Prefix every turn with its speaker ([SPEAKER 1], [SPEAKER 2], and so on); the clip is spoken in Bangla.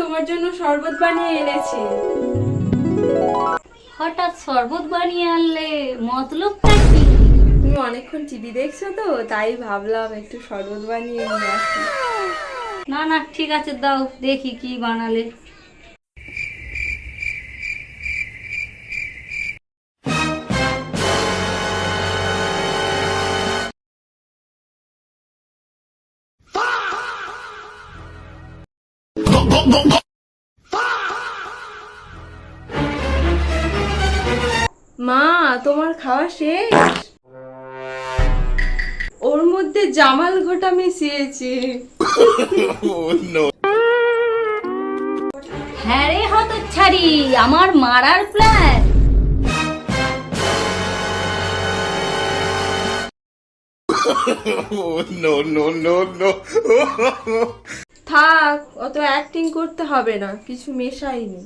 [SPEAKER 1] তোমার জন্য শরবত বানিয়ে এনেছি।
[SPEAKER 2] হঠাৎ শরবত বানিয়ে আনলে, মতলবটা কি?
[SPEAKER 1] তুমি অনেকক্ষণ টিভি দেখছো তো, তাই ভাবলাম একটু শরবত বানিয়ে নিয়ে আসি।
[SPEAKER 2] না না, ঠিক আছে, দাও দেখি কি বানালে।
[SPEAKER 1] মা, তোমার খাওয়া শেষ? ওর মধ্যে জামাল ঘোটা মিশিয়েছি।
[SPEAKER 2] হ্যাঁ রে হতচ্ছাড়ি, আমার মারার প্ল্যান।
[SPEAKER 1] থাক, অত অ্যাক্টিং করতে হবে না, কিছু মেশাইনি।